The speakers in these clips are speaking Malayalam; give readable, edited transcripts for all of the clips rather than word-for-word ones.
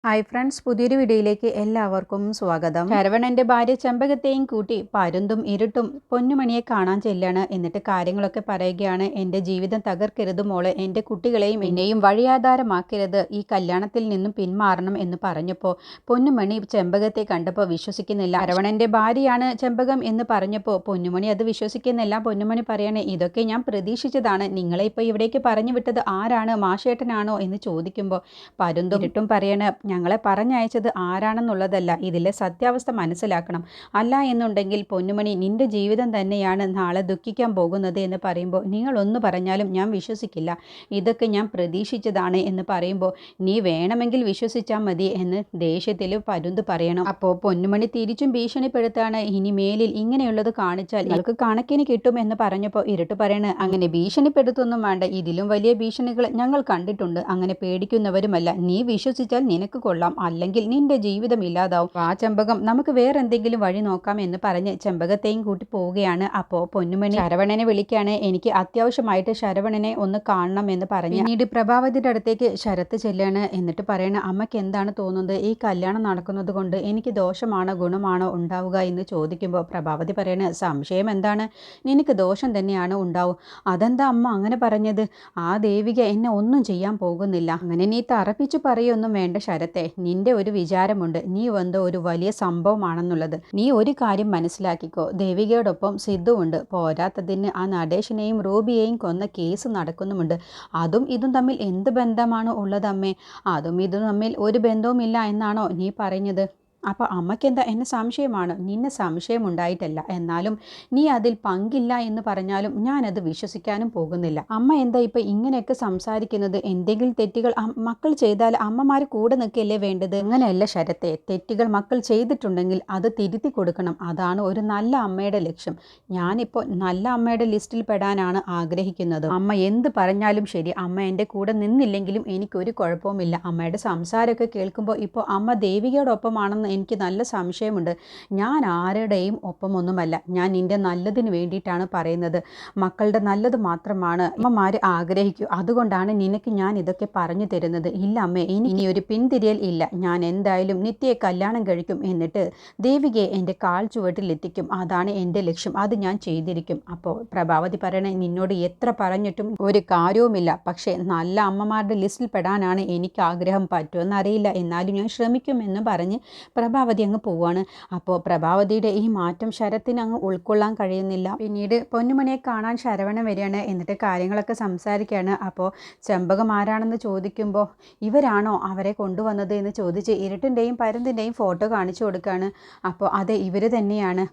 ഹായ് ഫ്രണ്ട്സ്, പുതിയൊരു വീഡിയോയിലേക്ക് എല്ലാവർക്കും സ്വാഗതം. ശരവണന്റെ ഭാര്യ ചെമ്പകത്തെയും കൂട്ടി പരുന്തും ഇരുട്ടും പൊന്നുമണിയെ കാണാൻ ചെല്ലാണ്. എന്നിട്ട് കാര്യങ്ങളൊക്കെ പറയുകയാണ്. എൻ്റെ ജീവിതം തകർക്കരുത് മോളെ, എൻ്റെ കുട്ടികളെയും എന്നെയും വഴിയാധാരമാക്കരുത്, ഈ കല്യാണത്തിൽ നിന്നും പിന്മാറണം എന്ന് പറഞ്ഞപ്പോൾ പൊന്നുമണി ചെമ്പകത്തെ കണ്ടപ്പോൾ വിശ്വസിക്കുന്നില്ല. ശരവണന്റെ ഭാര്യയാണ് ചെമ്പകം എന്ന് പറഞ്ഞപ്പോൾ പൊന്നുമണി അത് വിശ്വസിക്കുന്നില്ല. പൊന്നുമണി പറയണേ, ഇതൊക്കെ ഞാൻ പ്രതീക്ഷിച്ചതാണ്, നിങ്ങളെ ഇപ്പോൾ ഇവിടേക്ക് പറഞ്ഞു വിട്ടത് ആരാണ്, മാഷേട്ടനാണോ എന്ന് ചോദിക്കുമ്പോൾ പരുന്തും ഇരുട്ടും പറയണ, ഞങ്ങളെ പറഞ്ഞയച്ചത് ആരാണെന്നുള്ളതല്ല, ഇതിലെ സത്യാവസ്ഥ മനസ്സിലാക്കണം. അല്ല എന്നുണ്ടെങ്കിൽ പൊന്നുമണി നിന്റെ ജീവിതം തന്നെയാണ് നാളെ ദുഃഖിക്കാൻ പോകുന്നത് എന്ന് പറയുമ്പോൾ നിങ്ങളൊന്ന് പറഞ്ഞാലും ഞാൻ വിശ്വസിക്കില്ല, ഇതൊക്കെ ഞാൻ പ്രതീക്ഷിച്ചതാണ് എന്ന് പറയുമ്പോൾ നീ വേണമെങ്കിൽ വിശ്വസിച്ചാൽ മതി എന്ന് ദേഷ്യത്തിൽ പരുന്ത് പറയണം. അപ്പോൾ പൊന്നുമണി തിരിച്ചും ഭീഷണിപ്പെടുത്താണ്, ഇനി മേലിൽ ഇങ്ങനെയുള്ളത് കാണിച്ചാൽ നിങ്ങൾക്ക് കണക്കിന് കിട്ടും എന്ന് പറഞ്ഞപ്പോൾ ഇരുട്ട് പറയണ, അങ്ങനെ ഭീഷണിപ്പെടുത്തൊന്നും വേണ്ട, ഇതിലും വലിയ ഭീഷണികൾ ഞങ്ങൾ കണ്ടിട്ടുണ്ട്, അങ്ങനെ പേടിക്കുന്നവരുമല്ല, നീ വിശ്വസിച്ചാൽ നിനക്ക് കൊള്ളാം, അല്ലെങ്കിൽ നിന്റെ ജീവിതം ഇല്ലാതാവും. ആ ചെമ്പകം, നമുക്ക് വേറെ എന്തെങ്കിലും വഴി നോക്കാം എന്ന് പറഞ്ഞ് ചെമ്പകത്തെയും കൂട്ടി പോവുകയാണ്. അപ്പോൾ പൊന്നുമണി ശരവണനെ വിളിക്കാണ്, എനിക്ക് അത്യാവശ്യമായിട്ട് ശരവണനെ ഒന്ന് കാണണം എന്ന് പറഞ്ഞ് പിന്നീട് പ്രഭാവതിയുടെ അടുത്തേക്ക് ശരത്ത് ചെല്ലാണ്. എന്നിട്ട് പറയണ, അമ്മയ്ക്ക് എന്താണ് തോന്നുന്നത്, ഈ കല്യാണം നടക്കുന്നത് കൊണ്ട് എനിക്ക് ദോഷമാണോ ഗുണമാണോ ഉണ്ടാവുക എന്ന് ചോദിക്കുമ്പോൾ പ്രഭാവതി പറയണ, സംശയം എന്താണ്, നിനക്ക് ദോഷം തന്നെയാണ് ഉണ്ടാവും. അതെന്താ അമ്മ അങ്ങനെ പറഞ്ഞത്, ആ ദേവിക എന്നെ ഒന്നും ചെയ്യാൻ പോകുന്നില്ല. അങ്ങനെ നീ തറപ്പിച്ചു പറയൊന്നും വേണ്ട ശരത്തെ, നിന്റെ ഒരു വിചാരമുണ്ട്, നീ വന്ന് ഒരു വലിയ സംഭവമാണെന്നുള്ളത്. നീ ഒരു കാര്യം മനസ്സിലാക്കിക്കോ, ദേവികയോടൊപ്പം സിദ്ധുവുണ്ട്, പോരാത്തതിന് ആ നടേശനെയും റൂബിയെയും കൊന്ന കേസ് നടക്കുന്നുമുണ്ട്. അതും ഇതും തമ്മിൽ എന്ത് ബന്ധമാണ് ഉള്ളത് അമ്മേ, അതും ഇതും തമ്മിൽ ഒരു ബന്ധവുമില്ല എന്നാണോ നീ പറഞ്ഞത്? അപ്പോൾ അമ്മയ്ക്കെന്താ, എന്നെ സംശയമാണ്, നിന്നെ സംശയമുണ്ടായിട്ടല്ല, എന്നാലും നീ അതിൽ പങ്കില്ല എന്ന് പറഞ്ഞാലും ഞാനത് വിശ്വസിക്കാനും പോകുന്നില്ല. അമ്മ എന്താ ഇപ്പം ഇങ്ങനെയൊക്കെ സംസാരിക്കുന്നത്, എന്തെങ്കിലും തെറ്റുകൾ മക്കൾ ചെയ്താൽ അമ്മമാർ കൂടെ നിൽക്കുകയല്ലേ വേണ്ടത്? അങ്ങനെയല്ല ശരത്തെ, തെറ്റുകൾ മക്കൾ ചെയ്തിട്ടുണ്ടെങ്കിൽ അത് തിരുത്തി കൊടുക്കണം, അതാണ് ഒരു നല്ല അമ്മയുടെ ലക്ഷ്യം. ഞാനിപ്പോൾ നല്ല അമ്മയുടെ ലിസ്റ്റിൽ പെടാനാണ് ആഗ്രഹിക്കുന്നത്. അമ്മ എന്ത് പറഞ്ഞാലും ശരി, അമ്മ എൻ്റെ കൂടെ നിന്നില്ലെങ്കിലും എനിക്കൊരു കുഴപ്പവുമില്ല. അമ്മയുടെ സംസാരമൊക്കെ കേൾക്കുമ്പോൾ ഇപ്പോൾ അമ്മ ദേവികയോടൊപ്പമാണെന്ന് എനിക്ക് നല്ല സംശയമുണ്ട്. ഞാൻ ആരുടെയും ഒപ്പമൊന്നുമല്ല, ഞാൻ നിൻ്റെ നല്ലതിന് വേണ്ടിയിട്ടാണ് പറയുന്നത്, മക്കളുടെ നല്ലത് മാത്രമാണ് അമ്മമാർ ആഗ്രഹിക്കൂ, അതുകൊണ്ടാണ് നിനക്ക് ഞാൻ ഇതൊക്കെ പറഞ്ഞു തരുന്നത്. ഇല്ല അമ്മേ, ഇനി ഒരു പിന്തിരിയൽ ഇല്ല, ഞാൻ എന്തായാലും നിത്യയെ കല്യാണം കഴിക്കും, എന്നിട്ട് ദേവികയെ എൻ്റെ കാൽ ചുവട്ടിലെത്തിക്കും, അതാണ് എൻ്റെ ലക്ഷ്യം, അത് ഞാൻ ചെയ്തിരിക്കും. അപ്പോൾ പ്രഭാവതി പറയണേ, നിന്നോട് എത്ര പറഞ്ഞിട്ടും ഒരു കാര്യവുമില്ല, പക്ഷേ നല്ല അമ്മമാരുടെ ലിസ്റ്റിൽ പെടാനാണ് എനിക്ക് ആഗ്രഹം, പറ്റുമെന്നറിയില്ല, എന്നാലും ഞാൻ ശ്രമിക്കും എന്ന് പറഞ്ഞ് പ്രഭാവതി അങ്ങ് പോവാണ്. അപ്പോൾ പ്രഭാവതിയുടെ ഈ മാറ്റം ശരത്തിന് അങ്ങ് ഉൾക്കൊള്ളാൻ കഴിയുന്നില്ല. പിന്നീട് പൊന്നുമണിയെ കാണാൻ ശരവണൻ വരികയാണ്. എന്നിട്ട് കാര്യങ്ങളൊക്കെ സംസാരിക്കുകയാണ്. അപ്പോൾ ചെമ്പകം ആരാണെന്ന് ചോദിക്കുമ്പോൾ ഇവരാണോ അവരെ കൊണ്ടുവന്നത് എന്ന് ചോദിച്ച് ഇരുട്ടിൻ്റെയും പരുന്തിൻ്റെയും ഫോട്ടോ കാണിച്ചു കൊടുക്കുകയാണ്. അപ്പോൾ അതെ, ഇവർ തന്നെയാണ്.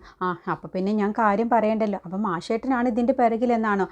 അപ്പോൾ പിന്നെ ഞാൻ കാര്യം പറയണ്ടല്ലോ, അപ്പം മാഷേട്ടനാണ് ഇതിൻ്റെ പിറകിലെന്നാണോ?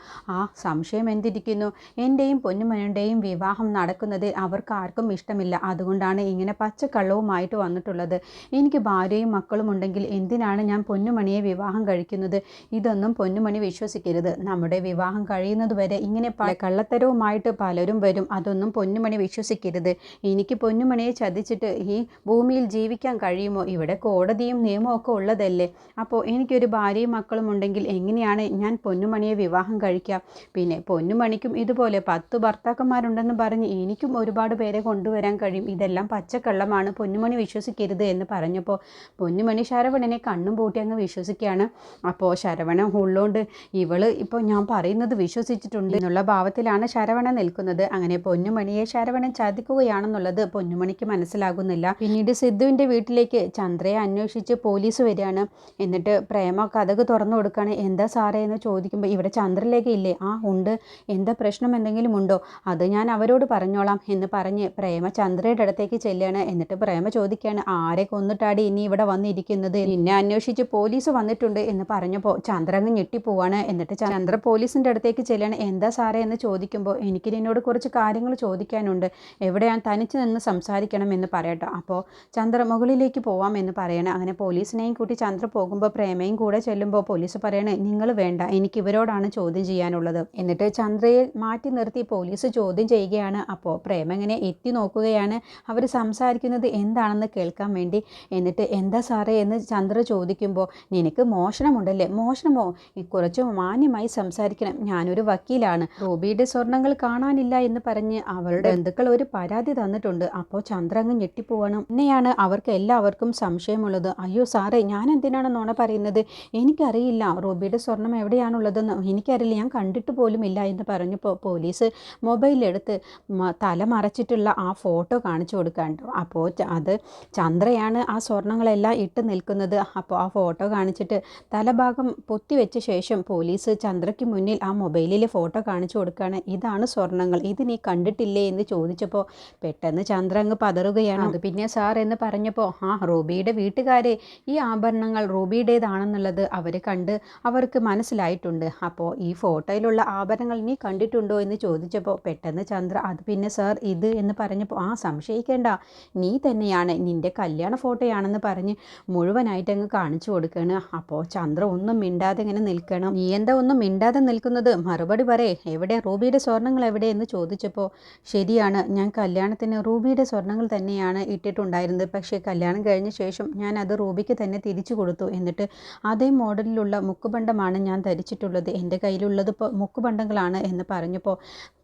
സംശയം എന്തിരിക്കുന്നു, എൻ്റെയും പൊന്നുമണിയുടെയും വിവാഹം നടക്കുന്നത് അവർക്ക് ആർക്കും ഇഷ്ടമില്ല, അതുകൊണ്ടാണ് ഇങ്ങനെ പച്ചക്കള്ളവുമായിട്ട് വന്നിട്ടുള്ളത്. എനിക്ക് ഭാര്യയും മക്കളും ഉണ്ടെങ്കിൽ എന്തിനാണ് ഞാൻ പൊന്നുമണിയെ വിവാഹം കഴിക്കുന്നത്? ഇതൊന്നും പൊന്നുമണി വിശ്വസിക്കരുത്. നമ്മുടെ വിവാഹം കഴിയുന്നതുവരെ ഇങ്ങനെ കള്ളത്തരവുമായിട്ട് പലരും വരും, അതൊന്നും പൊന്നുമണി വിശ്വസിക്കരുത്. എനിക്ക് പൊന്നുമണിയെ ചതിച്ചിട്ട് ഈ ഭൂമിയിൽ ജീവിക്കാൻ കഴിയുമോ? ഇവിടെ കോടതിയും നിയമവും ഒക്കെ ഉള്ളതല്ലേ. അപ്പോൾ എനിക്കൊരു ഭാര്യയും മക്കളും ഉണ്ടെങ്കിൽ എങ്ങനെയാണ് ഞാൻ പൊന്നുമണിയെ വിവാഹം കഴിക്കുക? പിന്നെ പൊന്നുമണിക്കും ഇതുപോലെ 10 ഭർത്താക്കന്മാരുണ്ടെന്ന് പറഞ്ഞ് എനിക്കും ഒരുപാട് പേരെ കൊണ്ടുവരാൻ കഴിയും, ഇതെല്ലാം പച്ചക്കള്ളമാണ്, പൊന്നുമണി വിശ്വസിക്കരുത് എന്ന് പറഞ്ഞപ്പോൾ പൊന്നുമണി ശരവണനെ കണ്ണും പൂട്ടി അങ്ങ് വിശ്വസിക്കുകയാണ്. അപ്പോൾ ശരവണൻ ഉള്ളോണ്ട് ഇവള് ഇപ്പോൾ ഞാൻ പറയുന്നത് വിശ്വസിച്ചിട്ടുണ്ട് എന്നുള്ള ഭാവത്തിലാണ് ശരവണൻ നിൽക്കുന്നത്. അങ്ങനെ പൊന്നുമണിയെ ശരവണൻ ചതിക്കുകയാണെന്നുള്ളത് പൊന്നുമണിക്ക് മനസ്സിലാകുന്നില്ല. പിന്നീട് സിദ്ധുവിൻ്റെ വീട്ടിലേക്ക് ചന്ദ്രയെ അന്വേഷിച്ച് പോലീസ് വരികയാണ്. എന്നിട്ട് പ്രേമ കതക് തുറന്നു കൊടുക്കുകയാണ്. എന്താ സാറേ എന്ന് ചോദിക്കുമ്പോൾ ഇവിടെ ചന്ദ്രലേഖ ഇല്ലേ? ഉണ്ട്, എന്താ പ്രശ്നം എന്തെങ്കിലും ഉണ്ടോ? അത് ഞാൻ അവരോട് പറഞ്ഞോളാം എന്ന് പറഞ്ഞ് പ്രേമ ചന്ദ്രയുടെ അടുത്തേക്ക് ചെല്ലുകയാണ്. എന്നിട്ട് പ്രേമ ചോദിക്കുകയാണ്, ആരെ കൊന്നിട്ടാടി ഇനി ഇവിടെ വന്നിരിക്കുന്നത്? നിന്നെ അന്വേഷിച്ച് പോലീസ് വന്നിട്ടുണ്ട് എന്ന് പറഞ്ഞപ്പോൾ ചന്ദ്ര അങ്ങ് ഞെട്ടിപ്പോവാണ്. എന്നിട്ട് ചന്ദ്ര പോലീസിൻ്റെ അടുത്തേക്ക് ചെല്ലാണ്. എന്താ സാറേ എന്ന് ചോദിക്കുമ്പോൾ എനിക്ക് നിന്നോട് കുറച്ച് കാര്യങ്ങൾ ചോദിക്കാനുണ്ട്, എവിടെയാണ് തനിച്ച് നിന്ന് സംസാരിക്കണം എന്ന് പറയട്ടോ. അപ്പോൾ ചന്ദ്ര മുകളിലേക്ക് പോവാം എന്ന് പറയണം. അങ്ങനെ പോലീസിനെയും കൂട്ടി ചന്ദ്ര പോകുമ്പോൾ പ്രേമയും കൂടെ ചെല്ലുമ്പോൾ പോലീസ് പറയണേ, നിങ്ങൾ വേണ്ട, എനിക്ക് ഇവരോടാണ് ചോദ്യം ചെയ്യാനുള്ളത്. എന്നിട്ട് ചന്ദ്രയെ മാറ്റി നിർത്തി പോലീസ് ചോദ്യം ചെയ്യുകയാണ്. അപ്പോൾ പ്രേമ ഇങ്ങനെ എത്തി നോക്കുകയാണ്, അവർ സംസാരിക്കുന്നത് എന്താണെന്ന് കേൾക്കാൻ വേണ്ടി. വേണ്ടി. എന്നിട്ട് എന്താ സാറേ എന്ന് ചന്ദ്ര ചോദിക്കുമ്പോൾ, നിനക്ക് മോഷണമുണ്ടല്ലേ? മോഷണമോ? കുറച്ച് മാന്യമായി സംസാരിക്കണം, ഞാനൊരു വക്കീലാണ്. റൂബിയുടെ സ്വർണ്ണങ്ങൾ കാണാനില്ല എന്ന് പറഞ്ഞ് അവളുടെ ബന്ധുക്കൾ ഒരു പരാതി തന്നിട്ടുണ്ട്. അപ്പോൾ ചന്ദ്ര അങ്ങ് ഞെട്ടിപ്പോവണം. എന്നെയാണ് അവർക്ക് എല്ലാവർക്കും സംശയമുള്ളത്. അയ്യോ സാറേ, ഞാൻ എന്തിനാണ് നുണ പറയുന്നത്? എനിക്കറിയില്ല റൂബിയുടെ സ്വർണം എവിടെയാണുള്ളതെന്ന്, എനിക്കറിയില്ല, ഞാൻ കണ്ടിട്ട് പോലും ഇല്ല എന്ന് പറഞ്ഞപ്പോൾ പോലീസ് മൊബൈലെടുത്ത് തല മറച്ചിട്ടുള്ള ആ ഫോട്ടോ കാണിച്ചു കൊടുക്കാണ്ട്. അപ്പോൾ അത് ചന്ദ്രയാണ് ആ സ്വർണ്ണങ്ങളെല്ലാം ഇട്ട് നിൽക്കുന്നത്. അപ്പോൾ ആ ഫോട്ടോ കാണിച്ചിട്ട് തലഭാഗം പൊത്തിവെച്ച ശേഷം പോലീസ് ചന്ദ്രയ്ക്ക് മുന്നിൽ ആ മൊബൈലിലെ ഫോട്ടോ കാണിച്ചു കൊടുക്കുകയാണ്. ഇതാണ് സ്വർണ്ണങ്ങൾ, ഇത് നീ കണ്ടിട്ടില്ലേ എന്ന് ചോദിച്ചപ്പോൾ പെട്ടെന്ന് ചന്ദ്ര അങ്ങ് പതറുകയാണ്. അത് പിന്നെ സാർ എന്ന് പറഞ്ഞപ്പോൾ, റൂബിയുടെ വീട്ടുകാർ ഈ ആഭരണങ്ങൾ റൂബിയുടേതാണെന്നുള്ളത് അവർ കണ്ട് അവർക്ക് മനസ്സിലായിട്ടുണ്ട്. അപ്പോൾ ഈ ഫോട്ടോയിലുള്ള ആഭരണങ്ങൾ നീ കണ്ടിട്ടുണ്ടോ എന്ന് ചോദിച്ചപ്പോൾ പെട്ടെന്ന് ചന്ദ്ര, അത് പിന്നെ സാർ ഇത് എന്ന് പറഞ്ഞപ്പോൾ, സംശയിക്കേണ്ട, നീ തന്നെയാണ്, നിൻ്റെ കല്യാണ ഫോട്ടോയാണെന്ന് പറഞ്ഞ് മുഴുവനായിട്ട് അങ്ങ് കാണിച്ചു കൊടുക്കുകയാണ്. അപ്പോൾ ചന്ദ്ര ഒന്നും മിണ്ടാതെ ഇങ്ങനെ നിൽക്കണം. നീ എന്താ ഒന്നും മിണ്ടാതെ നിൽക്കുന്നത്? മറുപടി പറയേ, എവിടെ റൂബിയുടെ സ്വർണ്ണങ്ങൾ എവിടെ എന്ന് ചോദിച്ചപ്പോൾ, ശരിയാണ്, ഞാൻ കല്യാണത്തിന് റൂബിയുടെ സ്വർണ്ണങ്ങൾ തന്നെയാണ് ഇട്ടിട്ടുണ്ടായിരുന്നത്. പക്ഷേ കല്യാണം കഴിഞ്ഞ ശേഷം ഞാൻ അത് റൂബിക്ക് തന്നെ തിരിച്ചു കൊടുത്തു. എന്നിട്ട് അതേ മോഡലിലുള്ള മുക്കുബണ്ടമാണ് ഞാൻ ധരിച്ചിട്ടുള്ളത്. എൻ്റെ കയ്യിലുള്ളത് ഇപ്പോൾ മുക്കുബണ്ടങ്ങളാണ് എന്ന് പറഞ്ഞപ്പോൾ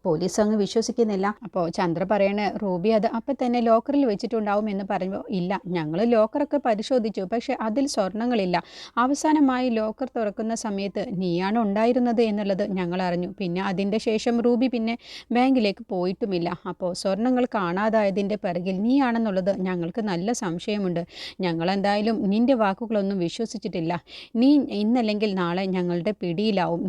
പോലീസ് അങ്ങ് വിശ്വസിക്കുന്നില്ല. അപ്പോൾ ചന്ദ്ര പറയണ, റൂബി അത് അപ്പം തന്നെ ലോക്കറിൽ വെച്ചിട്ടുണ്ടാവും എന്ന് പറയുമ്പോൾ, ഇല്ല, ഞങ്ങൾ ലോക്കറൊക്കെ പരിശോധിച്ചു, പക്ഷേ അതിൽ സ്വർണ്ണങ്ങളില്ല. അവസാനമായി ലോക്കർ തുറക്കുന്ന സമയത്ത് നീയാണ് ഉണ്ടായിരുന്നത് എന്നുള്ളത് ഞങ്ങൾ അറിഞ്ഞു. പിന്നെ അതിൻ്റെ ശേഷം റൂബി പിന്നെ ബാങ്കിലേക്ക് പോയിട്ടുമില്ല. അപ്പോൾ സ്വർണ്ണങ്ങൾ കാണാതായതിൻ്റെ പിറകിൽ നീയാണെന്നുള്ളത് ഞങ്ങൾക്ക് നല്ല സംശയമുണ്ട്. ഞങ്ങൾ എന്തായാലും നിൻ്റെ വാക്കുകളൊന്നും വിശ്വസിച്ചിട്ടില്ല. നീ ഇന്നല്ലെങ്കിൽ നാളെ ഞങ്ങളുടെ പിടിയിലാവും.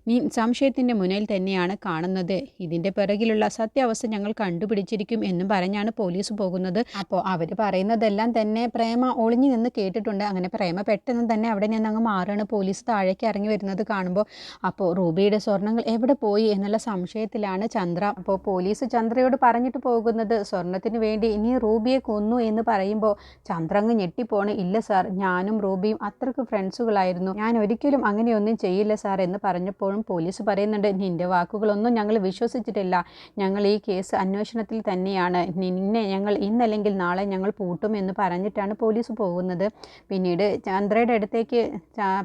നീ സംശയത്തിൻ്റെ മുന്നിൽ തന്നെയാണ് കാണുന്നത്. ഇതിൻ്റെ പിറകിലുള്ള സത്യാവസ്ഥ ഞങ്ങൾ കണ്ടുപിടിച്ചിരിക്കും എന്നും പറഞ്ഞാണ് പോലീസ് പോകുന്നത്. അപ്പോൾ അവർ പറയുന്നതെല്ലാം തന്നെ പ്രേമ ഒളിഞ്ഞു നിന്ന് കേട്ടിട്ടുണ്ട്. അങ്ങനെ പ്രേമ പെട്ടെന്ന് തന്നെ അവിടെ നിന്ന് അങ്ങ് മാറുകയാണ്. പോലീസ് താഴേക്ക് ഇറങ്ങി വരുന്നത് കാണുമ്പോൾ, അപ്പോൾ റൂബിയുടെ സ്വർണ്ണങ്ങൾ എവിടെ പോയി എന്നുള്ള സംശയത്തിലാണ് ചന്ദ്ര. അപ്പോൾ പോലീസ് ചന്ദ്രയോട് പറഞ്ഞിട്ട് പോകുന്നത്, സ്വർണ്ണത്തിന് വേണ്ടി നീ റൂബിയെ കൊന്നു എന്ന് പറയുമ്പോൾ ചന്ദ്ര അങ്ങ് ഞെട്ടിപ്പോണ്. ഇല്ല സാർ, ഞാനും റൂബിയും അത്രയ്ക്ക് ഫ്രണ്ട്സുകളായിരുന്നു, ഞാൻ ഒരിക്കലും അങ്ങനെയൊന്നും ചെയ്യില്ല സാർ എന്ന് പറഞ്ഞപ്പോഴും പോലീസ് പറയുന്നുണ്ട്, നിൻ്റെ വാക്കുകളൊന്നും ഞങ്ങൾ വിശ്വസിച്ചിട്ടില്ല. ഞങ്ങൾ ഈ കേസ് അന്വേഷണത്തിൽ തന്നെയാണ്. നിന്നെ ഞങ്ങൾ ഇന്നല്ലെങ്കിൽ നാളെ ഞങ്ങൾ പൂട്ടും എന്ന് പറഞ്ഞിട്ടാണ് പോലീസ് പോകുന്നത്. പിന്നീട് ചന്ദ്രയുടെ അടുത്തേക്ക്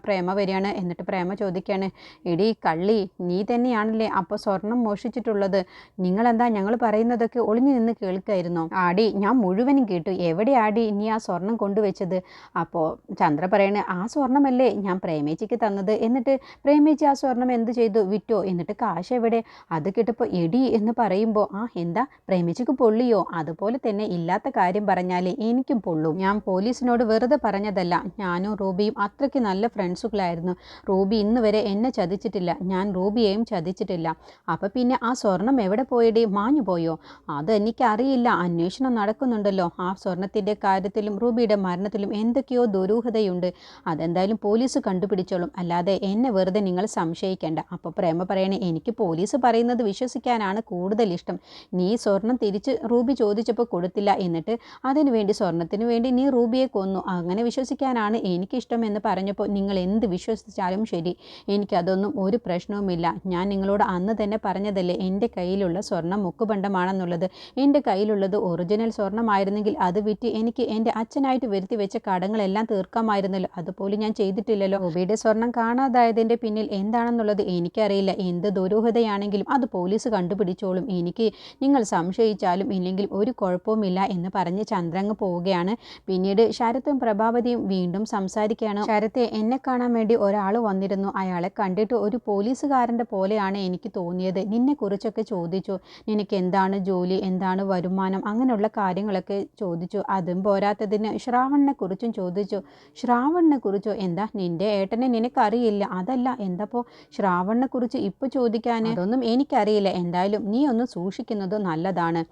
പ്രേമ വരികയാണ്. എന്നിട്ട് പ്രേമ ചോദിക്കുകയാണ്, എടി കള്ളി, നീ തന്നെയാണല്ലേ അപ്പോൾ സ്വർണം മോഷിച്ചിട്ടുള്ളത്? നിങ്ങളെന്താ ഞങ്ങൾ പറയുന്നതൊക്കെ ഒളിഞ്ഞു നിന്ന് കേൾക്കായിരുന്നോ? ആടി, ഞാൻ മുഴുവനും കേട്ടു. എവിടെ ആടി നീ ആ സ്വർണം കൊണ്ടുവച്ചത്? അപ്പോൾ ചന്ദ്ര പറയണേ, ആ സ്വർണ്ണമല്ലേ ഞാൻ പ്രേമേച്ചിക്ക് തന്നത്. എന്നിട്ട് പ്രേമേച്ചി ആ സ്വർണം എന്ത് ചെയ്തു? വിറ്റോ? എന്നിട്ട് കാശ് എവിടെ? അത് കേട്ടപ്പോൾ എടി എന്ന് പറയുമ്പോൾ, എന്താ പ്രേമേച്ചിക്ക് പൊള്ളിയോ? അതുപോലെ തന്നെ ഇല്ലാത്ത കാര്യം പറഞ്ഞാലേ എനിക്കും പൊള്ളും. ഞാൻ പോലീസിനോട് വെറുതെ പറഞ്ഞതല്ല. ഞാനും റൂബിയും അത്രയ്ക്ക് നല്ല ഫ്രണ്ട്സുകളായിരുന്നു. റൂബി ഇന്ന് വരെ എന്നെ ചതിച്ചിട്ടില്ല, ഞാൻ റൂബിയെയും ചതിച്ചിട്ടില്ല. അപ്പം പിന്നെ ആ സ്വർണം എവിടെ പോയടി? മാഞ്ഞു പോയോ? അതെനിക്കറിയില്ല, അന്വേഷണം നടക്കുന്നുണ്ടല്ലോ. ആ സ്വർണത്തിൻ്റെ കാര്യത്തിലും റൂബിയുടെ മരണത്തിലും എന്തൊക്കെയോ ദുരൂഹതയുണ്ട്. അതെന്തായാലും പോലീസ് കണ്ടുപിടിച്ചോളും, അല്ലാതെ എന്നെ വെറുതെ നിങ്ങൾ സംശയിക്കേണ്ട. അപ്പോൾ പ്രേമ പറയണേ, എനിക്ക് പോലീസ് പറയുന്നത് വിശ്വസിക്കാനാണ് കൂടുതൽ ഇഷ്ടം. നീ സ്വർണം തിരിച്ച് റൂബി ചോദിച്ചപ്പോൾ കൊടുത്തില്ല, എന്നിട്ട് അതിനുവേണ്ടി സ്വർണത്തിന് വേണ്ടി നീ റൂബിയെ കൊന്നു, അങ്ങനെ വിശ്വസിക്കാനാണ് എനിക്കിഷ്ടം എന്ന് പറഞ്ഞപ്പോൾ നിങ്ങൾ എന്ത് വിശ്വസിച്ചാലും ശരി, എനിക്കതൊന്നും ഒരു പ്രശ്നവുമില്ല. ഞാൻ നിങ്ങളോട് അന്ന് തന്നെ പറഞ്ഞതല്ലേ എൻ്റെ കയ്യിലുള്ള സ്വർണം മുക്കുബണ്ടമാണെന്നുള്ളത്. എൻ്റെ കയ്യിലുള്ളത് ഒറിജിനൽ സ്വർണ്ണമായിരുന്നെങ്കിൽ അത് വിറ്റ് എനിക്ക് എൻ്റെ അച്ഛനായിട്ട് വരുത്തി വെച്ച കടങ്ങളെല്ലാം തീർക്കാമായിരുന്നല്ലോ. അതുപോലും ഞാൻ ചെയ്തിട്ടില്ലല്ലോ. റൂബിയുടെ സ്വർണം കാണാതായതിൻ്റെ പിന്നിൽ എന്താണെന്നുള്ളത് എനിക്കറിയില്ല. എന്ത് ദുരൂഹതയാണെങ്കിലും അത് പോലീസ് കണ്ടുപിടിച്ചോളും. എനിക്ക് നിങ്ങൾ സംശയിച്ചാലും ഇല്ലെങ്കിലും ഒരു കുഴപ്പവുമില്ല എന്ന് പറഞ്ഞ് ചന്ദ്രങ്ങ് പോവുകയാണ്. പിന്നീട് ശരത്തും പ്രഭാവതിയും വീണ്ടും സംസാരിക്കുകയാണ്. ശരത്തെ, എന്നെ കാണാൻ വേണ്ടി ഒരാൾ വന്നിരുന്നു. അയാളെ കണ്ടിട്ട് ഒരു പോലീസുകാരൻ്റെ പോലെയാണ് എനിക്ക് തോന്നിയത്. നിന്നെക്കുറിച്ചൊക്കെ ചോദിച്ചു. നിനക്ക് എന്താണ് ജോലി, എന്താണ് വരുമാനം, അങ്ങനെയുള്ള കാര്യങ്ങളൊക്കെ ചോദിച്ചു. അതും പോരാത്തതിന് ശ്രാവണിനെക്കുറിച്ചും ചോദിച്ചു. ശ്രാവണിനെക്കുറിച്ചോ? എന്താ, നിൻ്റെ ഏട്ടനെ നിനക്കറിയില്ല? അതല്ല, എന്താപ്പോൾ ശ്രാവണിനെക്കുറിച്ച് ഇപ്പോൾ ചോദിക്കാൻ? അതൊന്നും എനിക്കറിയില്ല. എന്തായാലും നീ ഒന്ന് സൂക്ഷിക്കുന്നത് നല്ലതാണ്.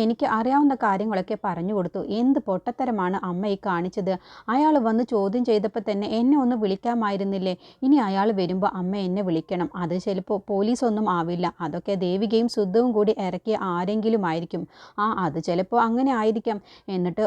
എനിക്ക് അറിയാവുന്ന കാര്യങ്ങളൊക്കെ പറഞ്ഞു കൊടുത്തു. എന്ത് പൊട്ടത്തരമാണ് അമ്മ ഈ കാണിച്ചത്? അയാൾ വന്ന് ചോദ്യം ചെയ്തപ്പോൾ തന്നെ എന്നെ ഒന്ന് വിളിക്കാമായിരുന്നില്ലേ? ഇനി അയാൾ വരുമ്പോൾ അമ്മ എന്നെ വിളിക്കണം. അത് ചിലപ്പോൾ പോലീസൊന്നും ആവില്ല, അതൊക്കെ ദേവികയും ശുദ്ധവും കൂടി ഇറക്കിയ ആരെങ്കിലും ആയിരിക്കും. അത് ചിലപ്പോൾ അങ്ങനെ ആയിരിക്കാം. എന്നിട്ട്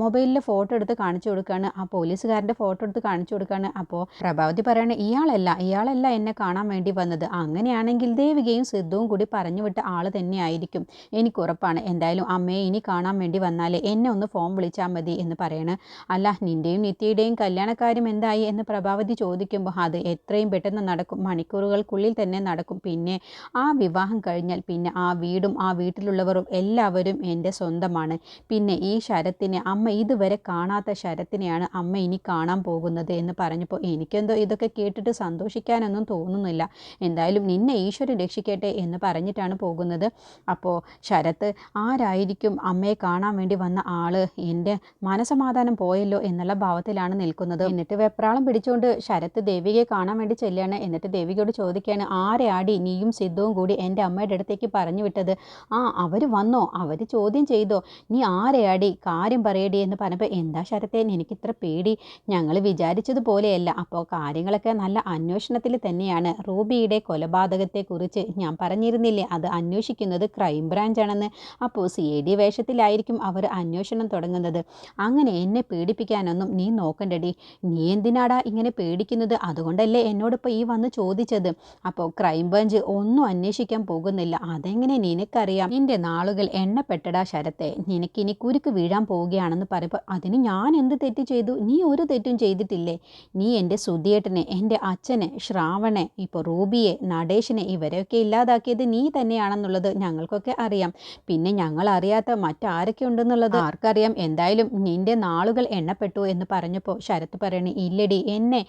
മൊബൈലിലെ ഫോട്ടോ എടുത്ത് കാണിച്ചു കൊടുക്കുകയാണ്. ആ പോലീസുകാരൻ്റെ ഫോട്ടോ എടുത്ത് കാണിച്ചു കൊടുക്കുകയാണ്. അപ്പോൾ പ്രഭാവതി പറയണേ, ഇയാളല്ല എന്നെ കാണാൻ വേണ്ടി വന്നത്. അങ്ങനെയാണെങ്കിൽ ദേവികയും സിദ്ധുവും കൂടി പറഞ്ഞു വിട്ട ആൾ തന്നെ ആയിരിക്കും, എനിക്കുറപ്പാണ്. എന്തായാലും അമ്മയെ ഇനി കാണാൻ വേണ്ടി വന്നാലേ എന്നെ ഒന്ന് ഫോൺ വിളിച്ചാൽ മതി എന്ന് പറയണേ. അല്ല, നിൻ്റെയും നിത്യയുടെയും കല്യാണക്കാര്യം എന്തായി എന്ന് പ്രഭാവതി ചോദിക്കുമ്പോൾ അത് എത്രയും പെട്ടെന്ന് നടക്കും, മണിക്കൂറുകൾക്കുള്ളിൽ തന്നെ നടക്കും. പിന്നെ ആ വിവാഹം കഴിഞ്ഞാൽ പിന്നെ ആ വീടും ആ വീട്ടിലുള്ളവരും എല്ലാവരും എൻ്റെ സ്വന്തമാണ്. പിന്നെ ഈ ശരത്തിനെ, അമ്മ ഇതുവരെ കാണാത്ത ശരത്തിനെയാണ് അമ്മ ഇനി കാണാൻ പോകുന്നത് എന്ന് പറഞ്ഞപ്പോൾ എനിക്കെന്തോ ഇതൊക്കെ കേട്ടിട്ട് സന്തോഷിക്കാനൊന്നും തോന്നുന്നില്ല. എന്തായാലും നിന്നെ ഈശ്വരൻ രക്ഷിക്കട്ടെ എന്ന് പറഞ്ഞിട്ടാണ് പോകുന്നത്. അപ്പോൾ ശരത്ത് ആരായിരിക്കും അമ്മയെ കാണാൻ വേണ്ടി വന്ന ആള്, എൻ്റെ മനസമാധാനം പോയല്ലോ എന്നുള്ള ഭാവത്തിലാണ് നിൽക്കുന്നത്. എന്നിട്ട് വെപ്രാളം പിടിച്ചുകൊണ്ട് ശരത്ത് ദേവികയെ കാണാൻ വേണ്ടി ചെല്ലുകയാണ്. എന്നിട്ട് ദേവികയോട് ചോദിക്കുകയാണ്, ആരെ ആടി നീയും സിദ്ധുവും കൂടി എൻ്റെ അമ്മയുടെ അടുത്തേക്ക് പറഞ്ഞു വിട്ടത്? ആ, അവർ വന്നോ? അവർ ചോദ്യം ചെയ്തോ? നീ ആരെയാടി, കാര്യം പറയടി എന്ന് പറഞ്ഞപ്പോൾ എന്താ ശരത്തെ എനിക്കിത്ര പേടി? ഞങ്ങൾ വിചാരിച്ചതുപോലെയല്ല. അപ്പോൾ കാര്യങ്ങളൊക്കെ നല്ല അന്വേഷണത്തിൽ തന്നെയാണ്. റൂബിയുടെ കൊലപാതകത്തെക്കുറിച്ച് ഞാൻ പറഞ്ഞിരുന്നില്ലേ, അത് അന്വേഷിക്കുന്നത് ക്രൈം ബ്രാഞ്ചാണെന്ന്. അപ്പോൾ CID വേഷത്തിലായിരിക്കും അവർ അന്വേഷണം തുടങ്ങുന്നത്. അങ്ങനെ എന്നെ പേടിപ്പിക്കാനൊന്നും നീ നോക്കണ്ടടി. നീ എന്തിനാടാ ഇങ്ങനെ പേടിക്കുന്നത്? അതുകൊണ്ടല്ലേ എന്നോടിപ്പോൾ ഈ വന്ന് ചോദിച്ചത്. അപ്പോൾ ക്രൈം ബ്രാഞ്ച് ഒന്നും അന്വേഷിക്കാൻ പോകുന്നില്ല. അതെങ്ങനെ നിനക്കറിയാം? നിന്റെ നാളുകൾ എണ്ണപ്പെട്ടടാ ശരത്തെ. നിനക്കിനി കുരുക്ക് വീഴാൻ പോവുകയാണെന്ന് പറയുമ്പോൾ അതിന് ഞാൻ എന്ത് തെറ്റ് ചെയ്തു? നീ ഒരു തെറ്റും ചെയ്തിട്ടില്ലേ? നീ എൻ്റെ സുധിയേട്ടനെ, എൻ്റെ അച്ഛനെ, ശ്രാവണെ, ഇപ്പോൾ റൂബിയെ, നടേശനെ ഇവരെയൊക്കെ ഇല്ലാതാക്കിയത് നീ തന്നെയാണെന്നുള്ളത് ഞങ്ങൾക്കൊക്കെ അറിയാം. പിന്നെ ഞങ്ങൾ അറിയാത്ത മറ്റാരൊക്കെ ഉണ്ടെന്നുള്ളത് ആർക്കറിയാം? എന്തായാലും നിന്റെ നാളുകൾ എണ്ണപ്പെട്ടു എന്ന് പറഞ്ഞപ്പോൾ ശരത്ത് പറയണേ, ഇല്ലടി, എന്നെ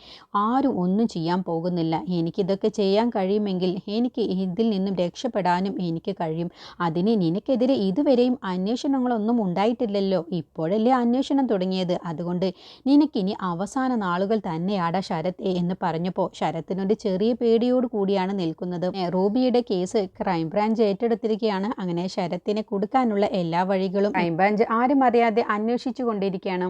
ആരും ഒന്നും ചെയ്യാൻ പോകുന്നില്ല. എനിക്കിതൊക്കെ ചെയ്യാൻ കഴിയുമെങ്കിൽ എനിക്ക് ഇതിൽ നിന്നും രക്ഷപ്പെടാനും എനിക്ക് കഴിയും. അതിന് നിനക്കെതിരെ ഇതുവരെയും അന്വേഷണങ്ങളൊന്നും ഉണ്ടായിട്ടില്ലല്ലോ. ഇപ്പോഴല്ലേ അന്വേഷണം തുടങ്ങിയത്. അതുകൊണ്ട് നിനക്കിനി അവസാന നാളുകൾ തന്നെയാടാ ശരത് എന്ന് പറഞ്ഞപ്പോൾ ശരത്തിനൊരു ചെറിയ പേടിയോട് കൂടിയാണ് നിൽക്കുന്നത്. റൂബിയുടെ കേസ് ക്രൈംബ്രാഞ്ച് ഏറ്റെടുത്തിരിക്കുകയാണ്. അങ്ങനെ ശരത്തിനെ കൊടുക്കാനുള്ള എല്ലാ വഴികളും ക്രൈംബ്രാഞ്ച് ആരും അറിയാതെ അന്വേഷിച്ചു കൊണ്ടിരിക്കുകയാണ്.